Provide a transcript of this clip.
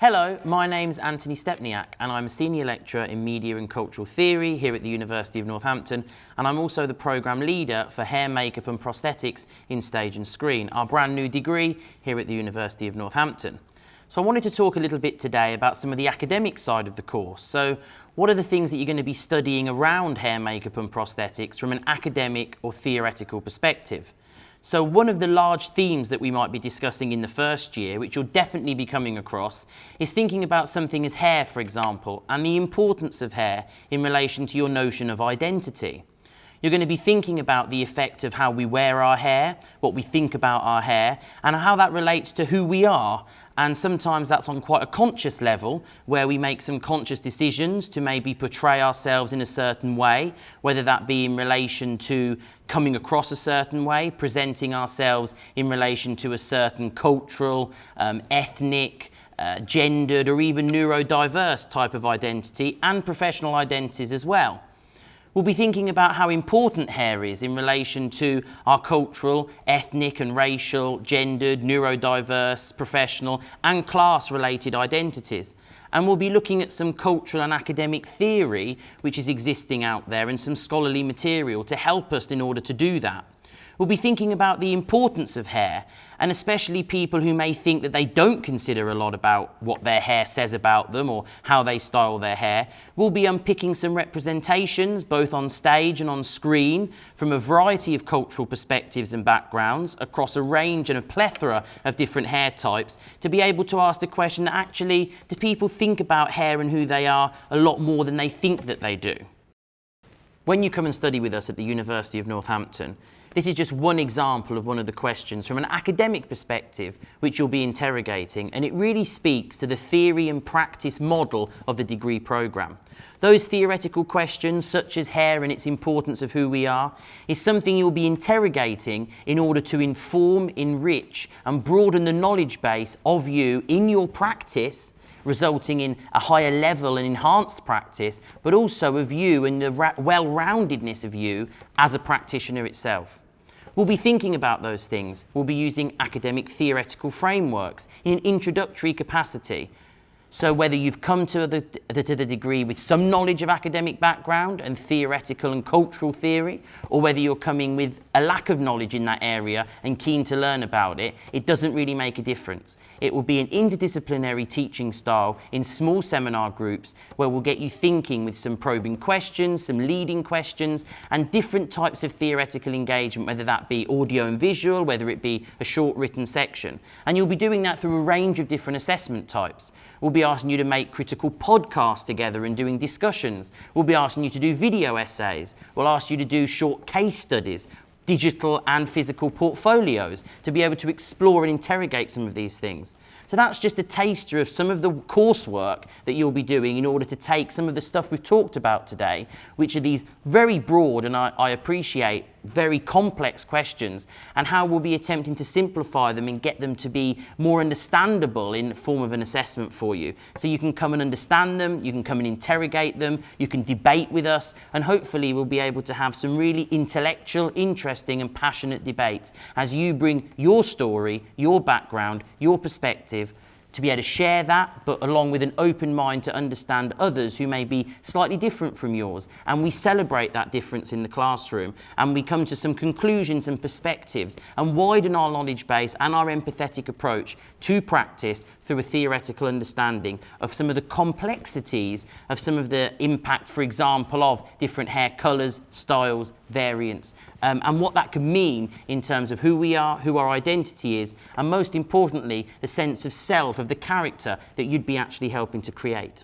Hello, my name's Anthony Stepniak and I'm a Senior Lecturer in Media and Cultural Theory here at the University of Northampton, and I'm also the Programme Leader for Hair, Makeup and Prosthetics in Stage and Screen, our brand new degree here at the University of Northampton. So I wanted to talk a little bit today about some of the academic side of the course. So what are the things that you're going to be studying around hair, makeup and prosthetics from an academic or theoretical perspective? So one of the large themes that we might be discussing in the first year, which you'll definitely be coming across, is thinking about something as hair, for example, and the importance of hair in relation to your notion of identity. You're going to be thinking about the effect of how we wear our hair, what we think about our hair, and how that relates to who we are. And sometimes that's on quite a conscious level, where we make some conscious decisions to maybe portray ourselves in a certain way, whether that be in relation to coming across a certain way, presenting ourselves in relation to a certain cultural, ethnic, gendered, or even neurodiverse type of identity, and professional identities as well. We'll be thinking about how important hair is in relation to our cultural, ethnic and racial, gendered, neurodiverse, professional and class-related identities. And we'll be looking at some cultural and academic theory which is existing out there and some scholarly material to help us in order to do that. We'll be thinking about the importance of hair, and especially people who may think that they don't consider a lot about what their hair says about them or how they style their hair. We'll be unpicking some representations, both on stage and on screen, from a variety of cultural perspectives and backgrounds across a range and a plethora of different hair types, to be able to ask the question that actually, do people think about hair and who they are a lot more than they think that they do? When you come and study with us at the University of Northampton, this is just one example of one of the questions from an academic perspective which you'll be interrogating, and it really speaks to the theory and practice model of the degree programme. Those theoretical questions, such as hair and its importance of who we are, is something you'll be interrogating in order to inform, enrich and broaden the knowledge base of you in your practice, resulting in a higher level and enhanced practice, but also of you and the well-roundedness of you as a practitioner itself. We'll be thinking about those things. We'll be using academic theoretical frameworks in an introductory capacity. So whether you've come to the degree with some knowledge of academic background and theoretical and cultural theory, or whether you're coming with a lack of knowledge in that area and keen to learn about it, it doesn't really make a difference. It will be an interdisciplinary teaching style in small seminar groups where we'll get you thinking with some probing questions, some leading questions, and different types of theoretical engagement, whether that be audio and visual, whether it be a short written section. And you'll be doing that through a range of different assessment types. We'll be asking you to make critical podcasts together and doing discussions. We'll be asking you to do video essays. We'll ask you to do short case studies, digital and physical portfolios, to be able to explore and interrogate some of these things. So that's just a taster of some of the coursework that you'll be doing in order to take some of the stuff we've talked about today, which are these very broad and I appreciate very complex questions, and how we'll be attempting to simplify them and get them to be more understandable in the form of an assessment for you. So you can come and understand them, you can come and interrogate them, you can debate with us, and hopefully we'll be able to have some really intellectual, interesting and passionate debates as you bring your story, your background, your perspective, to be able to share that, but along with an open mind to understand others who may be slightly different from yours. And we celebrate that difference in the classroom, and we come to some conclusions and perspectives and widen our knowledge base and our empathetic approach to practice through a theoretical understanding of some of the complexities of some of the impact, for example, of different hair colours, styles, variants, and what that could mean in terms of who we are, who our identity is, and most importantly, the sense of self, of the character that you'd be actually helping to create.